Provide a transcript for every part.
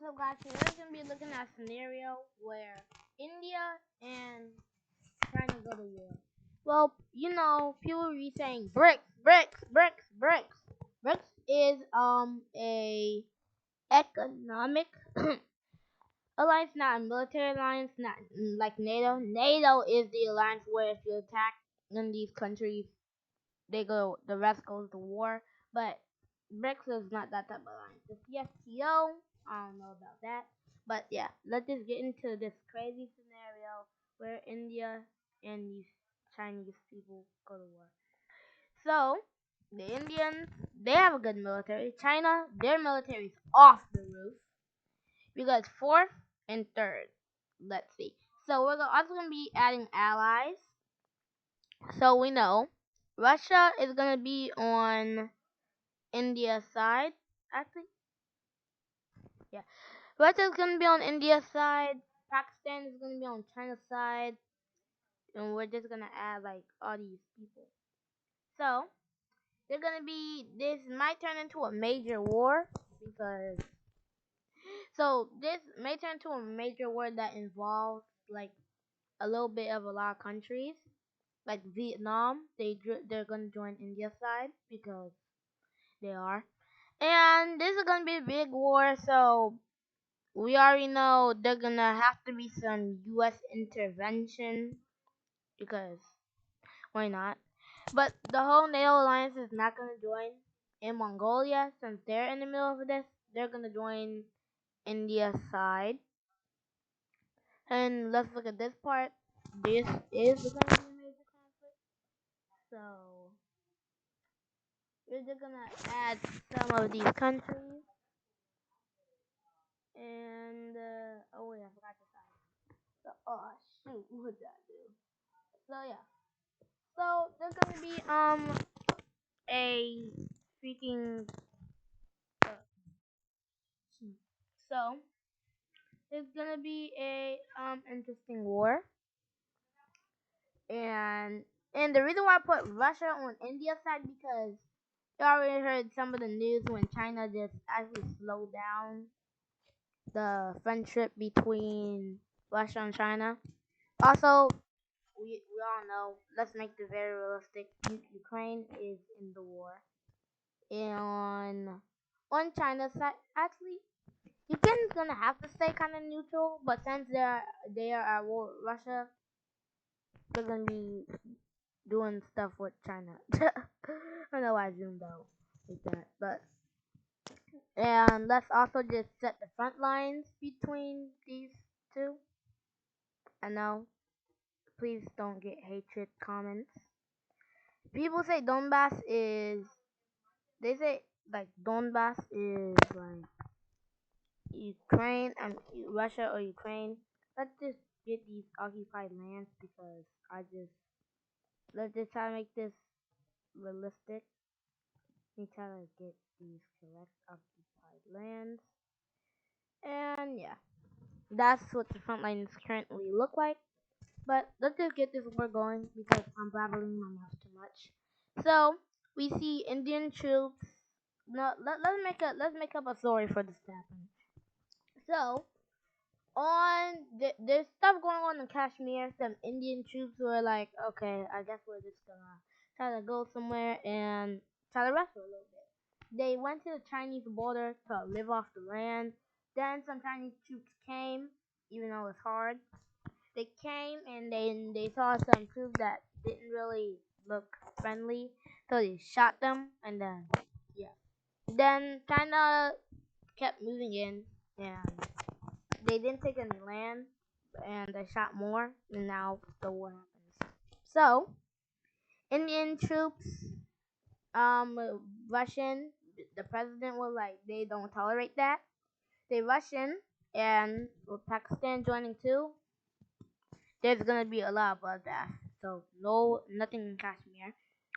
what's up, guys? Today we're gonna be looking at a scenario where India and China go to war. Well, people be saying BRICS, BRICS, BRICS, BRICS. BRICS is a economic alliance, not a military alliance, not like NATO. NATO is the alliance where if you attack in these countries, the rest goes to war. But BRICS is not that type of alliance. The CSTO, I don't know about that. But yeah, let's just get into this crazy scenario where India and these Chinese people go to war. So, the Indians, they have a good military. China, their military is off the roof. Because fourth and third. Let's see. So we're also gonna be adding allies. So we know Russia is gonna be on India's side. Actually, yeah. Russia's gonna be on India's side. Pakistan is gonna be on China's side. And we're just gonna add like all these people. So they're gonna be. This might turn into a major war because. So this may turn into a major war that involves like a little bit of a lot of countries. Like Vietnam, they're gonna join India's side because they are. And this is gonna be a big war, so we already know they're gonna have to be some U.S. intervention because why not? But the whole NATO alliance is not gonna join in Mongolia since they're in the middle of this. They're gonna join India's side. And let's look at this part. This is gonna be a major conflict. So we're just gonna add some of these countries. And oh wait, I forgot to sign. So, oh shoot, what did I do? So yeah. So there's gonna be a freaking so there's gonna be a interesting war, and the reason why I put Russia on India's side because you already heard some of the news when China just actually slowed down the friendship between Russia and China. Also, we all know. Let's make this very realistic. Ukraine is in the war, and on China's side, actually, Ukraine's gonna have to stay kind of neutral. But since they are at war with Russia, they're gonna be doing stuff with China. I don't know why I zoomed out like that, but and let's also just set the front lines between these two. I know. Please don't get hatred comments. People say Donbass is. They say like Donbass is like Ukraine and Russia or Ukraine. Let's just get these occupied lands because let's just try to make this realistic. Let me try to get these correct occupied lands. And yeah, that's what the front lines currently look like. But let's just get this war going because I'm babbling my mouth too much. So we see Indian troops. No, let's make up a story for this to happen. So there's stuff going on in Kashmir. Some Indian troops were like, okay, I guess we're just gonna try to go somewhere and try to rest for a little bit. They went to the Chinese border to live off the land. Then some Chinese troops came, even though it's hard. They came and they saw some troops that didn't really look friendly, so they shot them. And then yeah, then China kept moving in and they didn't take any land and they shot more and now the war happens. So Indian troops, Russian, the president was like they don't tolerate that. They Russian and with Pakistan joining too, there's gonna be a lot of bloodbath. So nothing in Kashmir.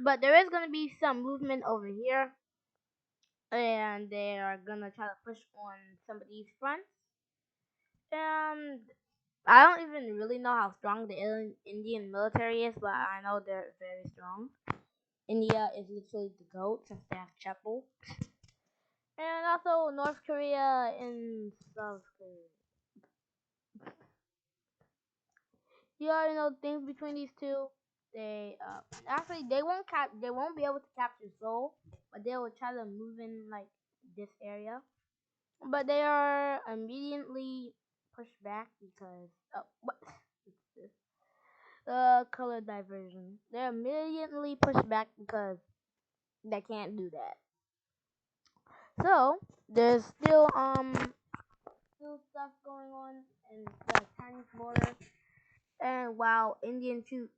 But there is gonna be some movement over here and they are gonna try to push on some of these fronts. And I don't even really know how strong the Indian military is, but I know they're very strong. India is literally the goat since they have Chapel. And also North Korea and South Korea. You already know things between these two. They actually they won't be able to capture Seoul, but they will try to move in like this area. But they are immediately pushed back because what? Color diversion. They're immediately pushed back because they can't do that. So there's still stuff going on in the Chinese border, and while Indian troops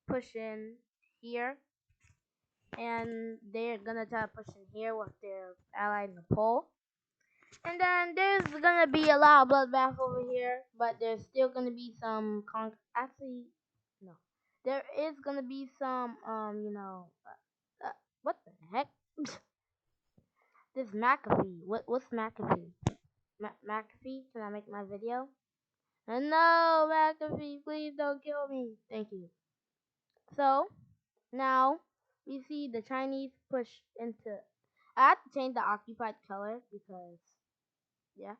push in here, and they're gonna try to push in here with their ally Nepal. And then there's gonna be a lot of bloodbath over here, but there's still gonna be some actually no, there is gonna be some what the heck? This McAfee. What's McAfee? McAfee? Can I make my video? No, McAfee, please don't kill me. Thank you. So now we see the Chinese push into. I have to change the occupied color because yeah.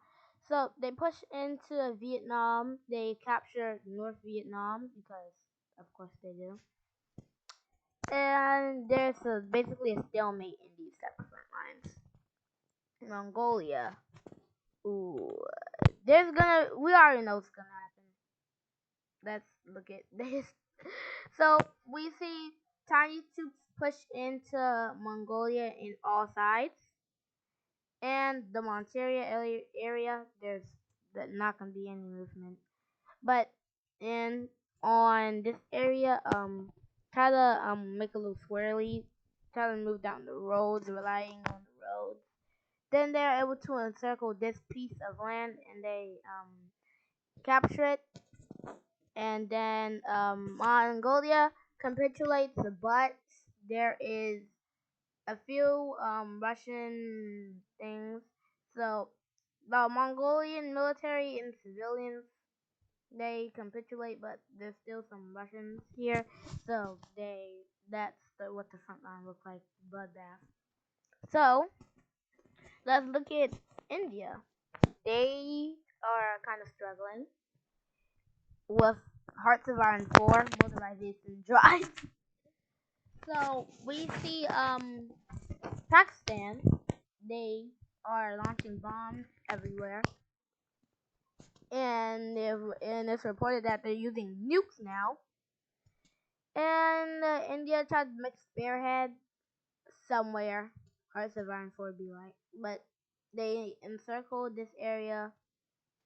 So they push into Vietnam. They capture North Vietnam because of course they do. And there's basically a stalemate in these type of front lines. Mongolia. Ooh, we already know what's gonna happen. Let's look at this. So we see Chinese troops push into Mongolia in all sides, and the Mongolia area there's not gonna be any movement. But in on this area, try to make a little swirly, try to move down the roads, relying on the roads. Then they're able to encircle this piece of land, and they capture it, and then Mongolia capitulates, but there is a few Russian things. So the Mongolian military and civilians they capitulate, but there's still some Russians here. So what the front line looks like, bloodbath. So let's look at India. They are kind of struggling with Hearts of Iron 4 motorization drive. So we see Pakistan, they are launching bombs everywhere, and it's reported that they're using nukes now. And India tried to make Spearhead somewhere. Hearts of Iron 4 be like, but they encircled this area.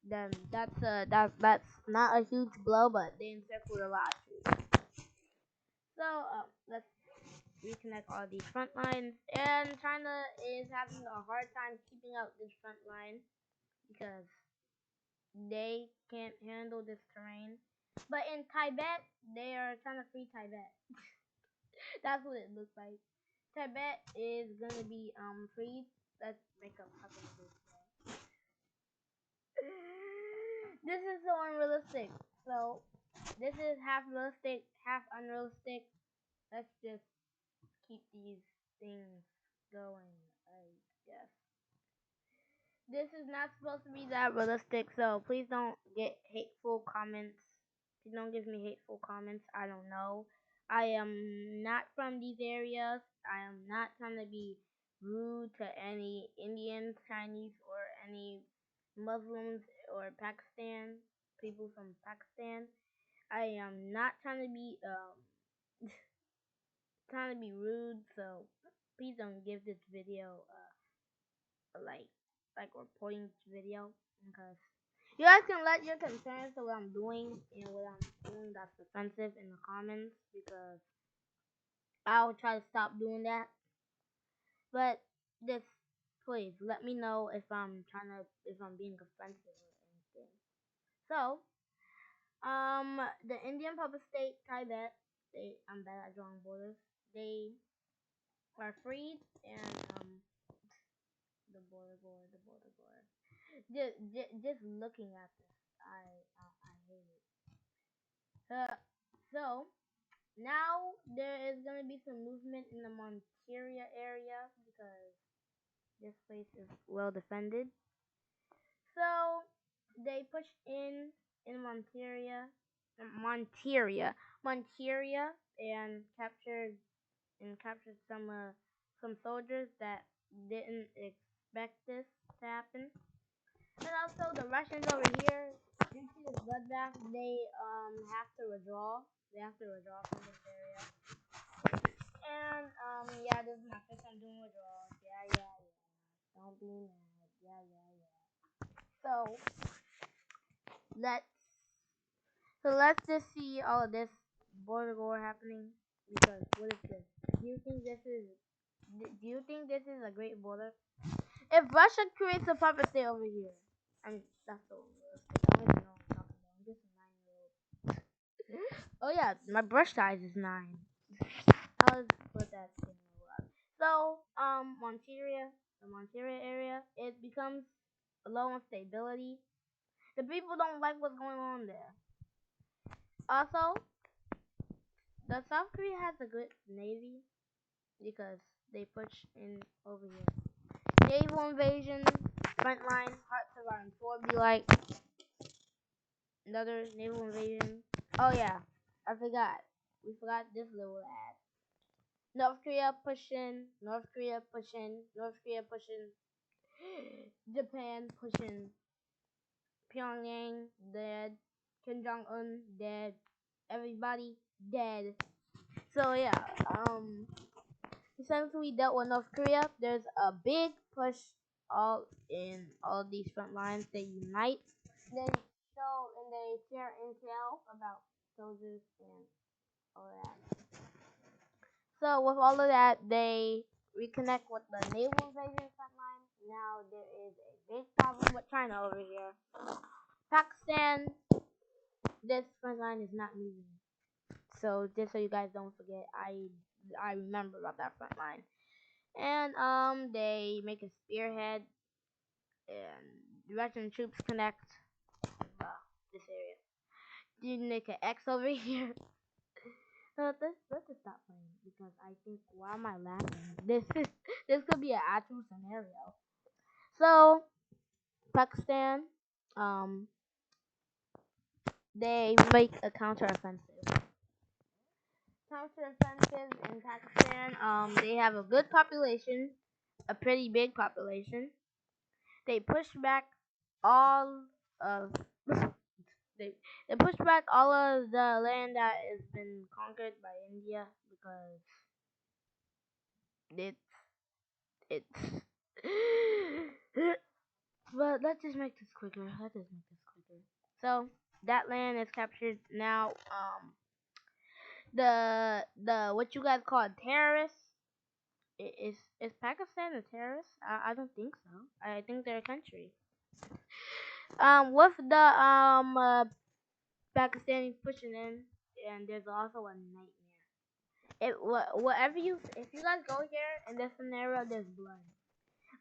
Then that's not a huge blow, but they encircled a lot of troops. So let's reconnect all these front lines. And China is having a hard time keeping up this front line because they can't handle this terrain. But in Tibet, they are trying to free Tibet. That's what it looks like. Tibet is gonna be freed. Let's make a puzzle of this. This is so unrealistic. So this is half realistic, half unrealistic. Let's just keep these things going, I guess. This is not supposed to be that realistic, so please don't get hateful comments. Please don't give me hateful comments. I don't know. I am not from these areas. I am not trying to be rude to any Indians, Chinese, or any Muslims or Pakistan, people from Pakistan. I am not trying to be trying to be rude, so please don't give this video like reporting this video because you guys can let your concerns to what I'm doing and what I'm doing that's offensive in the comments because I'll try to stop doing that. But just please let me know if if I'm being offensive or anything. So the Indian Public State Tibet, I'm bad at drawing borders. They are freed and the border. Just looking at this, I hate it. So now there is gonna be some movement in the Monteria area because This place is well defended. So they pushed in Monteria, and captured some soldiers that didn't expect this to happen. And also the Russians over here, due to this bloodbath, they have to withdraw. They have to withdraw from this area. And yeah, this is my first time doing withdrawals. Yeah. Don't be mad. Yeah. So let's let's just see all of this border war happening, because what is this? Do you think this is do you think this is a great border? If Russia creates a puppet state over here, I mean that's so realistic. I don't even know what I'm talking about. I'm just a 9-year-old. Oh yeah, my brush size is 9. I'll just put that in up. So the Monteria area, it becomes low on stability. The people don't like what's going on there. Also, the South Korea has a good navy because they push in over here. Naval invasion, frontline, Hearts of Iron 4 be like another naval invasion. Oh yeah, I forgot. We forgot this little ad. North Korea pushing, North Korea pushing, North Korea pushing, Japan pushing, Pyongyang dead, Kim Jong Un dead, everybody dead. So yeah, since we dealt with North Korea, there's a big push all these front lines. They unite. They they share intel about soldiers and all that. So with all of that, they reconnect with the naval invasion front line. Now there is a big problem with China over here. Pakistan, this front line is not moving. So just so you guys don't forget, I remember about that front line. And they make a spearhead, and Russian troops connect this area. You make an X over here. So let's just stop playing, because I think, why am I laughing? This could be an actual scenario. So Pakistan, um, they make a counteroffensive. Counteroffensive in Pakistan. They have a good population, a pretty big population. They push back all of they they push back all of the land that has been conquered by India, because it's it's but let's just make this quicker. So that land is captured now. The what you guys call terrorists, is Pakistan a terrorist? I don't think so. I think they're a country. With the Pakistani pushing in, and there's also a nightmare. Whatever if you guys go here in this scenario, there's blood.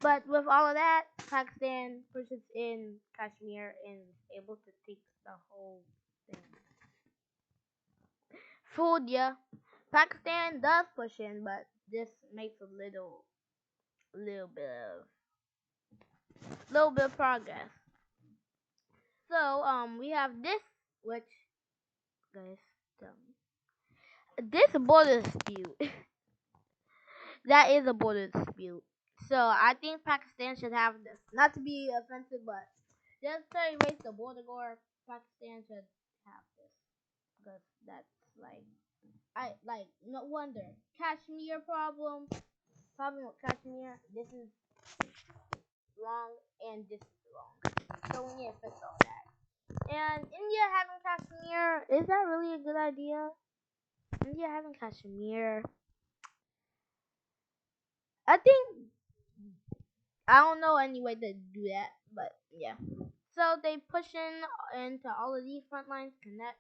But with all of that, Pakistan pushes in Kashmir and is able to take the whole thing. Fooled ya. Pakistan does push in, but this makes a little bit of progress. So we have this, which, guys, tell me, this border dispute. That is a border dispute. So I think Pakistan should have this. Not to be offensive, but just to erase the border war, Pakistan should have this, because that's like, no wonder Kashmir problem with Kashmir. This is wrong, and this is wrong. So we need to fix all that. And India having Kashmir, is that really a good idea? India having Kashmir, I think, I don't know any way to do that, but yeah. So they push into all of these front lines, connect,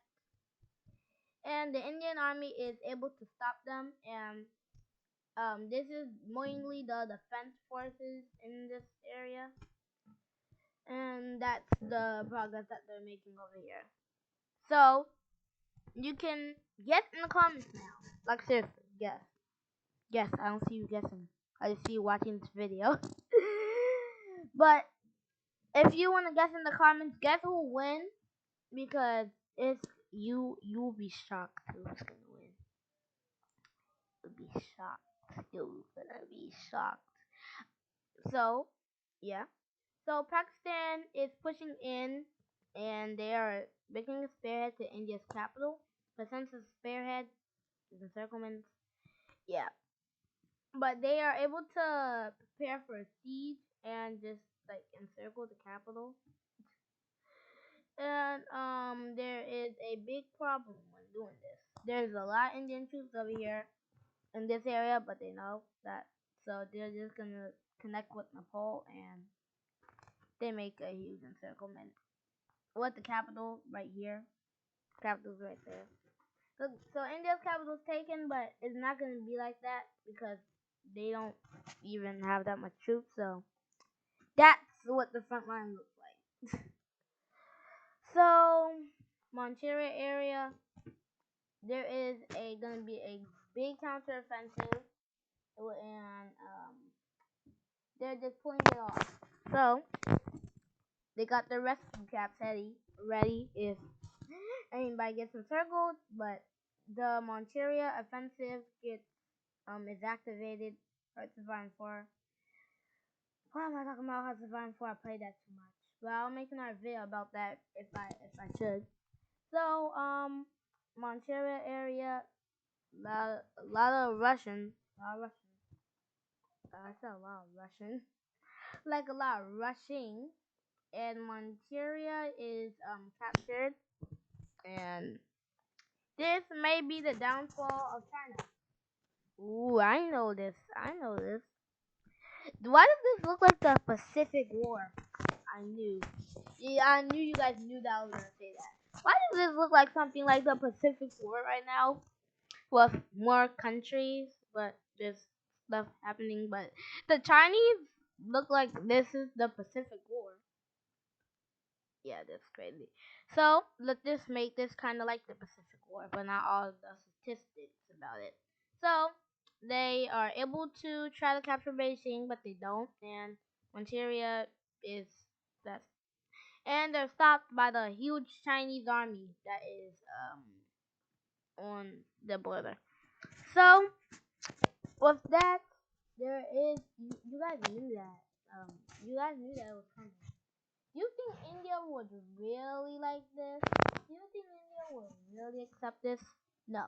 and the Indian army is able to stop them. And this is mainly the defense forces in this area, and that's the progress that they're making over here. So you can guess in the comments now. Like seriously, guess. I don't see you guessing. I see you watching this video. But if you want to guess in the comments, guess who will win, because it's you'll be shocked who's gonna win. You'll be shocked. You're gonna be shocked. So yeah. So Pakistan is pushing in, and they are making a spearhead to India's capital. But since it's spearhead, is encirclement. Yeah. But they are able to prepare for a siege and just like encircle the capital. And there is a big problem when doing this. There's a lot of Indian troops over here in this area, but they know that, so they're just gonna connect with Nepal, and they make a huge encirclement with the capital right here. Capital's right there. So India's capital is taken, but it's not gonna be like that because they don't even have that much troops. So that's what the front line looks like. So Manchuria area, there is gonna be a big counteroffensive, and they're just pulling it off. So they got their rescue caps ready if anybody gets encircled. But the Manchuria offensive gets is activated. Hearts of Iron 4. Why am I talking about Hearts of Iron 4? I played that too much. But I'll make another video about that if I should. So Manchuria area, a lot of Russian. I said a lot of Russian. Like a lot of rushing. And Manchuria is captured. And this may be the downfall of China. Ooh, I know this. Why does this look like the Pacific War? I knew. Yeah, I knew you guys knew that I was gonna say that. Why does this look like something like the Pacific War right now? With more countries, but there's stuff happening. But the Chinese look like this is the Pacific War. Yeah, that's crazy. So let's just make this kind of like the Pacific War, but not all the statistics about it. So they are able to try to capture Beijing, but they don't, and Manchuria is that, and they're stopped by the huge Chinese army that is on the border. So with that, there is you guys knew that it was coming. Do you think India would really like this? Do you think India would really accept this? No.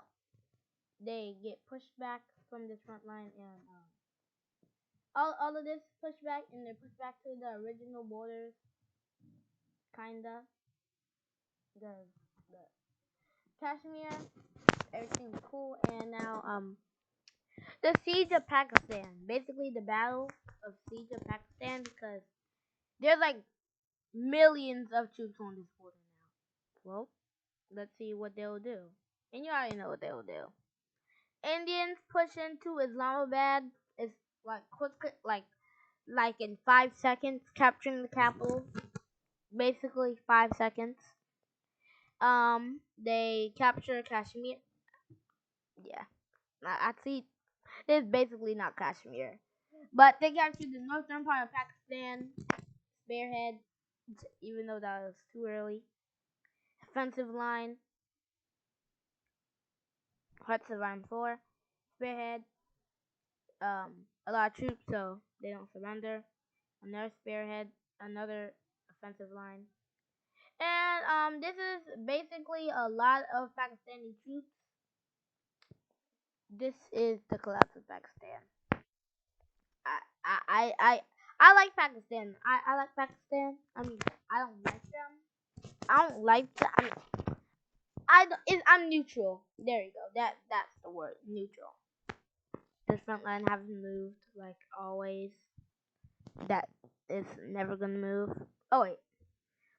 They get pushed back from the front line, and all of this pushback, and they're pushed back to the original borders, kinda. The Kashmir, everything's cool, and now the siege of Pakistan, basically the battle of siege of Pakistan, because there's like millions of troops on this border now. Well, let's see what they'll do. And you already know what they'll do. Indians push into Islamabad is like quick, like in 5 seconds, capturing the capital. Basically 5 seconds. They capture Kashmir. Yeah, I see. It's basically not Kashmir, but they captured the northern part of Pakistan, Spearhead, even though that was too early. Offensive line, Hearts of Iron 4, Spearhead, a lot of troops, so they don't surrender. Another Spearhead, another offensive line. And this is basically a lot of Pakistani troops. This is the collapse of Pakistan. I I I I, I like Pakistan. I like Pakistan. I mean, I don't like them. I don't like them. I'm neutral. There you go. That's the word, neutral. The front line haven't moved like always. That is never gonna move. Oh wait,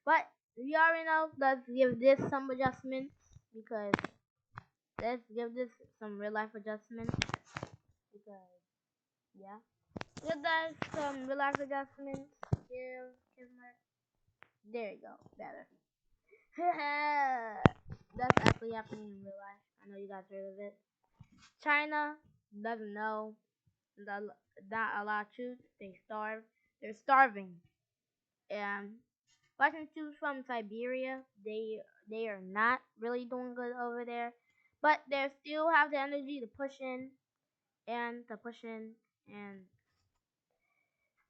but you already know. Let's give this some adjustments, because let's give this some real life adjustments, because yeah, give that some real life adjustments. Give my, there you go, better. That's actually happening in real life. I know you guys heard of it. China doesn't know. the, not a lot of troops. They starve. They're starving. And Russian troops from Siberia, they are not really doing good over there, but they still have the energy to push in and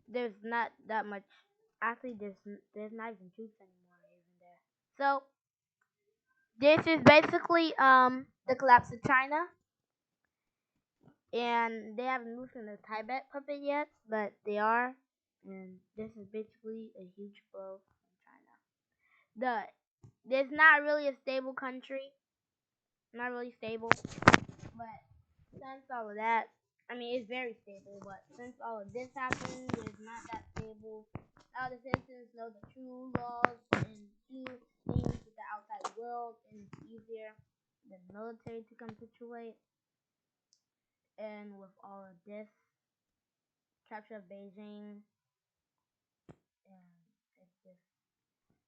there's not that much. Actually, there's not even troops anymore even there. So this is basically the collapse of China, and they haven't loosened the Tibet puppet yet, but they are, and this is basically a huge blow from China. There's not really a stable country, not really stable, but since all of that, I mean it's very stable, but since all of this happened, it's not that stable. Now the citizens know the true laws and do things with the outside world, and it's easier than the military to capitulate. And with all of this, capture of Beijing, and it's just,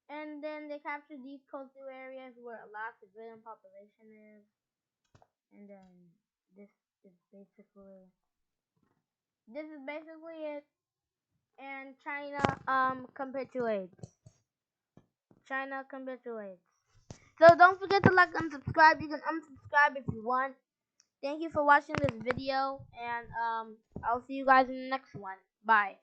and then they captured these coastal areas where a lot of civilian population is, and then this is basically this is basically it. And China capitulates. China capitulates. So don't forget to like and subscribe. You can unsubscribe if you want. Thank you for watching this video, and I'll see you guys in the next one. Bye.